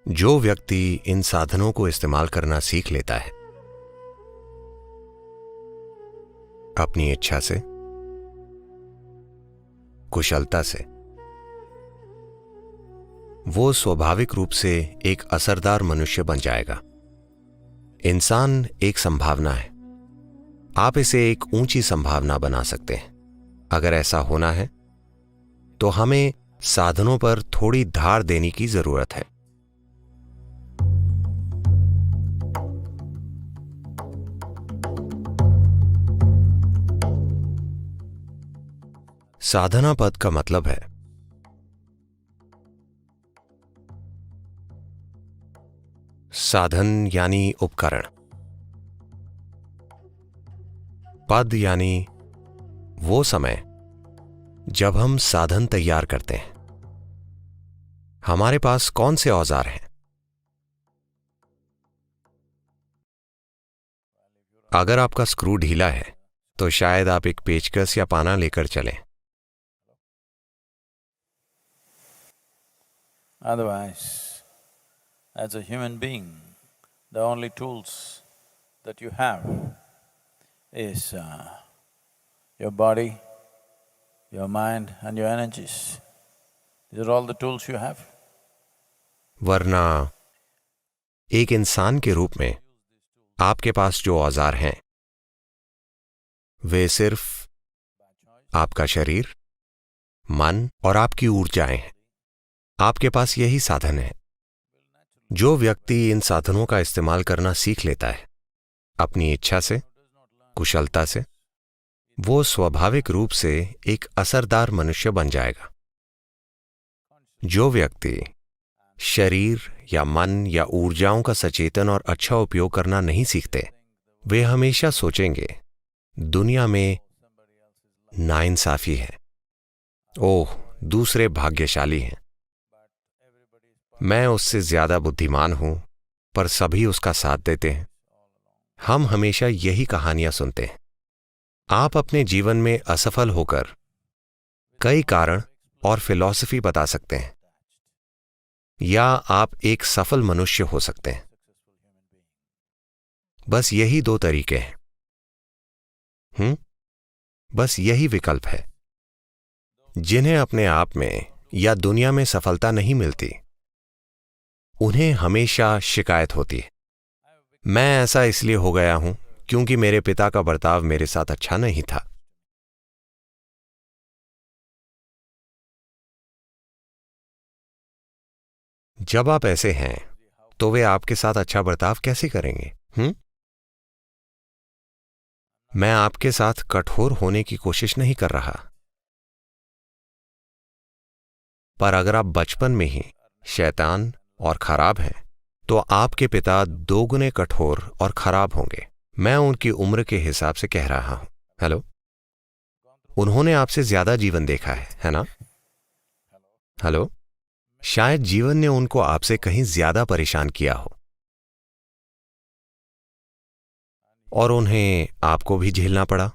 जो व्यक्ति इन साधनों को इस्तेमाल करना सीख लेता है अपनी इच्छा से, कुशलता से, वो स्वाभाविक रूप से एक असरदार मनुष्य बन जाएगा। इंसान एक संभावना है। आप इसे एक ऊंची संभावना बना सकते हैं। अगर ऐसा होना है तो हमें साधनों पर थोड़ी धार देने की जरूरत है। साधना पद का मतलब है साधन यानी उपकरण, पद यानी वो समय जब हम साधन तैयार करते हैं। हमारे पास कौन से औजार हैं? अगर आपका स्क्रू ढीला है तो शायद आप एक पेचकस या पाना लेकर चलें। Otherwise, as a human being, the only tools that you have is your body, your mind and your energies. These are all the tools you have. वरना एक इंसान के रूप में आपके पास जो औजार हैं वे सिर्फ आपका शरीर, मन और आपकी ऊर्जाएं हैं। आपके पास यही साधन है। जो व्यक्ति इन साधनों का इस्तेमाल करना सीख लेता है अपनी इच्छा से, कुशलता से, वो स्वाभाविक रूप से एक असरदार मनुष्य बन जाएगा। जो व्यक्ति शरीर या मन या ऊर्जाओं का सचेतन और अच्छा उपयोग करना नहीं सीखते, वे हमेशा सोचेंगे दुनिया में नाइंसाफी है, ओह दूसरे भाग्यशाली हैं, मैं उससे ज्यादा बुद्धिमान हूं पर सभी उसका साथ देते हैं। हम हमेशा यही कहानियां सुनते हैं। आप अपने जीवन में असफल होकर कई कारण और फिलॉसफी बता सकते हैं, या आप एक सफल मनुष्य हो सकते हैं। बस यही दो तरीके हैं। बस यही विकल्प है। जिन्हें अपने आप में या दुनिया में सफलता नहीं मिलती, उन्हें हमेशा शिकायत होती है, मैं ऐसा इसलिए हो गया हूं क्योंकि मेरे पिता का बर्ताव मेरे साथ अच्छा नहीं था। जब आप ऐसे हैं तो वे आपके साथ अच्छा बर्ताव कैसे करेंगे? मैं आपके साथ कठोर होने की कोशिश नहीं कर रहा, पर अगर आप बचपन में ही शैतान और खराब हैं तो आपके पिता दोगुने कठोर और खराब होंगे। मैं उनकी उम्र के हिसाब से कह रहा हूं। हेलो, उन्होंने आपसे ज्यादा जीवन देखा है ना? हेलो, शायद जीवन ने उनको आपसे कहीं ज्यादा परेशान किया हो और उन्हें आपको भी झेलना पड़ा।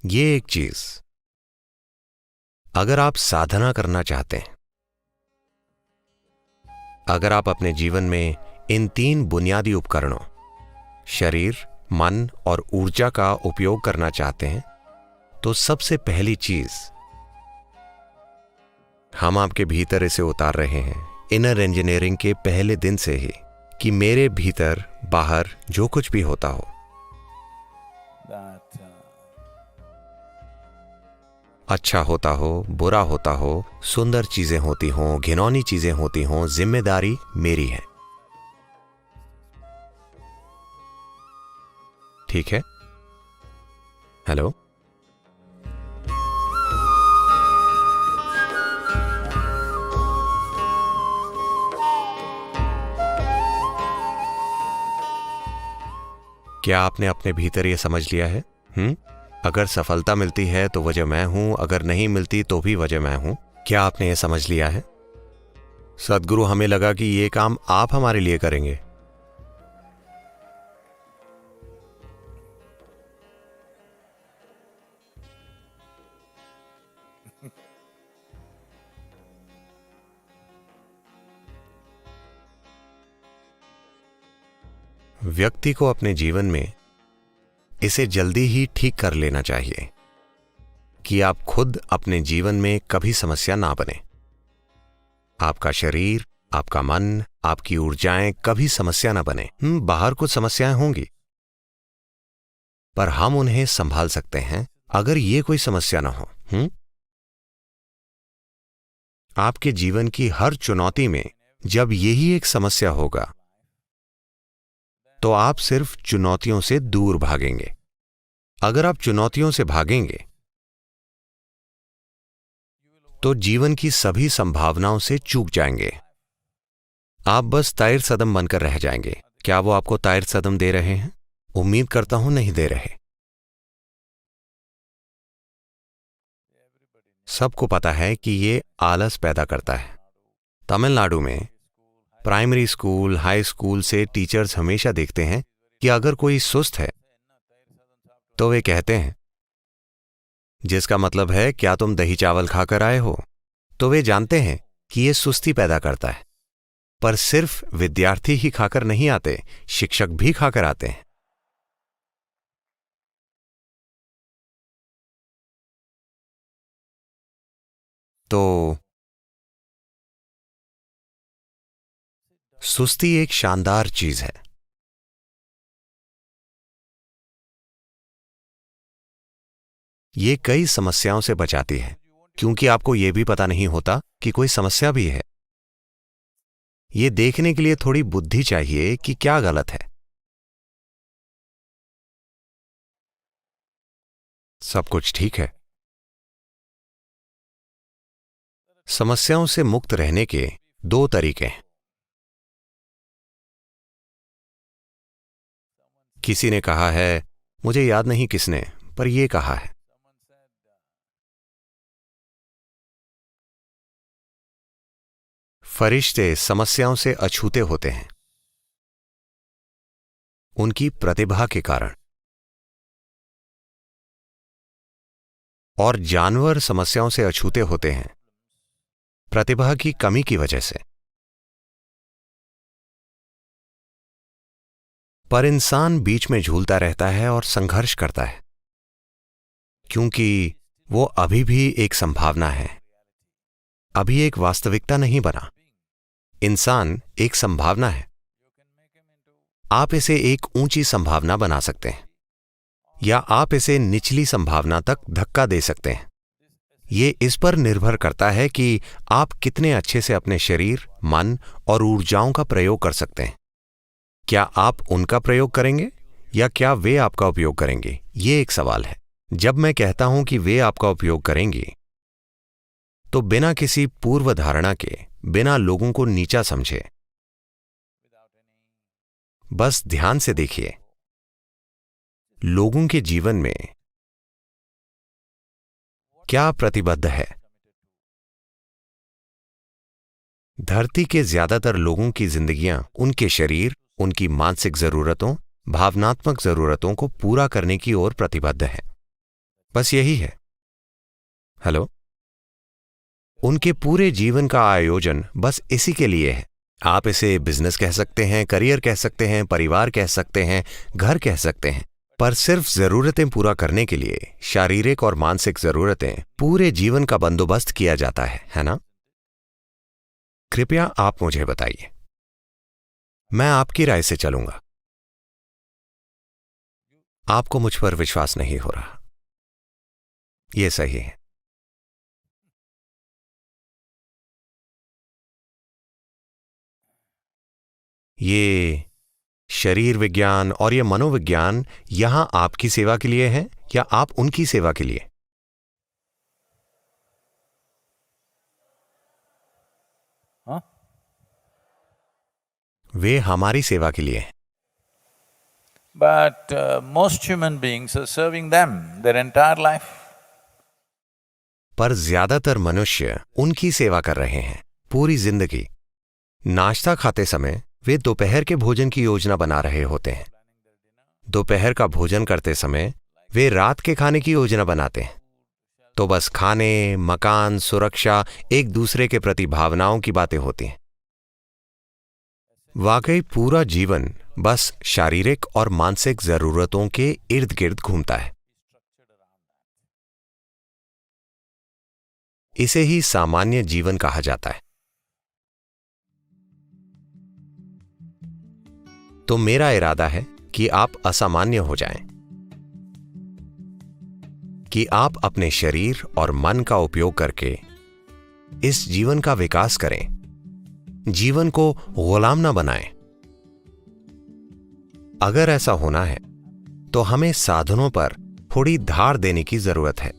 ये एक चीज, अगर आप साधना करना चाहते हैं, अगर आप अपने जीवन में इन तीन बुनियादी उपकरणों शरीर, मन और ऊर्जा का उपयोग करना चाहते हैं, तो सबसे पहली चीज हम आपके भीतर इसे उतार रहे हैं इनर इंजीनियरिंग के पहले दिन से ही, कि मेरे भीतर बाहर जो कुछ भी होता हो, अच्छा होता हो, बुरा होता हो, सुंदर चीजें होती हों, घिनौनी चीजें होती हों, जिम्मेदारी मेरी है। ठीक है? हेलो, क्या आपने अपने भीतर यह समझ लिया है? अगर सफलता मिलती है तो वजह मैं हूं, अगर नहीं मिलती तो भी वजह मैं हूं। क्या आपने यह समझ लिया है? सद्गुरु, हमें लगा कि यह काम आप हमारे लिए करेंगे। व्यक्ति को अपने जीवन में इसे जल्दी ही ठीक कर लेना चाहिए कि आप खुद अपने जीवन में कभी समस्या ना बने। आपका शरीर, आपका मन, आपकी ऊर्जाएं कभी समस्या ना बने। बाहर कुछ समस्याएं होंगी, पर हम उन्हें संभाल सकते हैं अगर ये कोई समस्या ना हो। आपके जीवन की हर चुनौती में जब यही एक समस्या होगा तो आप सिर्फ चुनौतियों से दूर भागेंगे। अगर आप चुनौतियों से भागेंगे तो जीवन की सभी संभावनाओं से चूक जाएंगे। आप बस तायर सदम बनकर रह जाएंगे। क्या वो आपको तायर सदम दे रहे हैं? उम्मीद करता हूं नहीं दे रहे। सबको पता है कि ये आलस पैदा करता है। तमिलनाडु में प्राइमरी स्कूल, हाई स्कूल से टीचर्स हमेशा देखते हैं कि अगर कोई सुस्त है तो वे कहते हैं, जिसका मतलब है क्या तुम दही चावल खाकर आए हो? तो वे जानते हैं कि यह सुस्ती पैदा करता है। पर सिर्फ विद्यार्थी ही खाकर नहीं आते, शिक्षक भी खाकर आते हैं। तो सुस्ती एक शानदार चीज है। ये कई समस्याओं से बचाती है, क्योंकि आपको यह भी पता नहीं होता कि कोई समस्या भी है। ये देखने के लिए थोड़ी बुद्धि चाहिए कि क्या गलत है। सब कुछ ठीक है। समस्याओं से मुक्त रहने के दो तरीके हैं। किसी ने कहा है, मुझे याद नहीं किसने, पर यह कहा है, फरिश्ते समस्याओं से अछूते होते हैं उनकी प्रतिभा के कारण, और जानवर समस्याओं से अछूते होते हैं प्रतिभा की कमी की वजह से। पर इंसान बीच में झूलता रहता है और संघर्ष करता है, क्योंकि वो अभी भी एक संभावना है, अभी एक वास्तविकता नहीं बना। इंसान एक संभावना है। आप इसे एक ऊंची संभावना बना सकते हैं या आप इसे निचली संभावना तक धक्का दे सकते हैं। ये इस पर निर्भर करता है कि आप कितने अच्छे से अपने शरीर, मन और ऊर्जाओं का प्रयोग कर सकते हैं। क्या आप उनका प्रयोग करेंगे या क्या वे आपका उपयोग करेंगे? ये एक सवाल है। जब मैं कहता हूं कि वे आपका उपयोग करेंगे, तो बिना किसी पूर्व धारणा के, बिना लोगों को नीचा समझे, बस ध्यान से देखिए, लोगों के जीवन में क्या प्रतिबद्ध है। धरती के ज्यादातर लोगों की जिंदगियां उनके शरीर, उनकी मानसिक जरूरतों, भावनात्मक जरूरतों को पूरा करने की ओर प्रतिबद्ध है। बस यही है। हेलो, उनके पूरे जीवन का आयोजन बस इसी के लिए है। आप इसे बिजनेस कह सकते हैं, करियर कह सकते हैं, परिवार कह सकते हैं, घर कह सकते हैं, पर सिर्फ जरूरतें पूरा करने के लिए, शारीरिक और मानसिक जरूरतें, पूरे जीवन का बंदोबस्त किया जाता है ना? कृपया आप मुझे बताइए, मैं आपकी राय से चलूंगा। आपको मुझ पर विश्वास नहीं हो रहा। यह सही है। ये शरीर विज्ञान और ये मनोविज्ञान यहां आपकी सेवा के लिए है या आप उनकी सेवा के लिए? हाँ? वे हमारी सेवा के लिए हैं। But most human beings are serving them their entire life. पर ज्यादातर मनुष्य उनकी सेवा कर रहे हैं पूरी जिंदगी। नाश्ता खाते समय वे दोपहर के भोजन की योजना बना रहे होते हैं। दोपहर का भोजन करते समय वे रात के खाने की योजना बनाते हैं। तो बस खाने, मकान, सुरक्षा, एक दूसरे के प्रति भावनाओं की बातें होती हैं। वाकई पूरा जीवन बस शारीरिक और मानसिक जरूरतों के इर्द गिर्द घूमता है। इसे ही सामान्य जीवन कहा जाता है। तो मेरा इरादा है कि आप असामान्य हो जाएं, कि आप अपने शरीर और मन का उपयोग करके इस जीवन का विकास करें, जीवन को गुलाम ना बनाएं। अगर ऐसा होना है तो हमें साधनों पर थोड़ी धार देने की जरूरत है।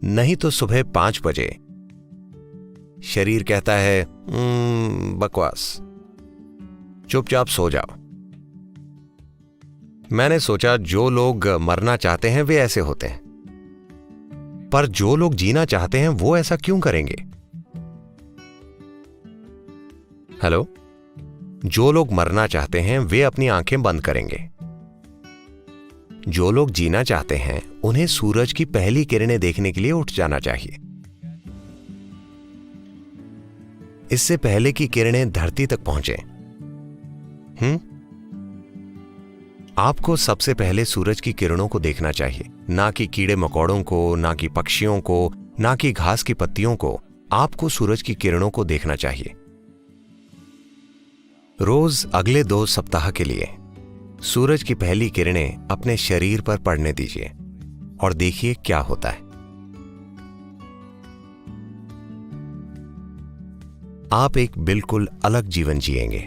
नहीं तो सुबह 5 बजे शरीर कहता है बकवास, चुपचाप सो जाओ। मैंने सोचा जो लोग मरना चाहते हैं वे ऐसे होते हैं, पर जो लोग जीना चाहते हैं वो ऐसा क्यों करेंगे? हेलो, जो लोग मरना चाहते हैं वे अपनी आंखें बंद करेंगे। जो लोग जीना चाहते हैं उन्हें सूरज की पहली किरणें देखने के लिए उठ जाना चाहिए, इससे पहले कि किरणें धरती तक पहुंचे। आपको सबसे पहले सूरज की किरणों को देखना चाहिए, ना कि कीड़े मकोड़ों को, ना कि पक्षियों को, ना कि घास की पत्तियों को। आपको सूरज की किरणों को देखना चाहिए। रोज अगले 2 सप्ताह के लिए सूरज की पहली किरणें अपने शरीर पर पड़ने दीजिए और देखिए क्या होता है। आप एक बिल्कुल अलग जीवन जिएंगे।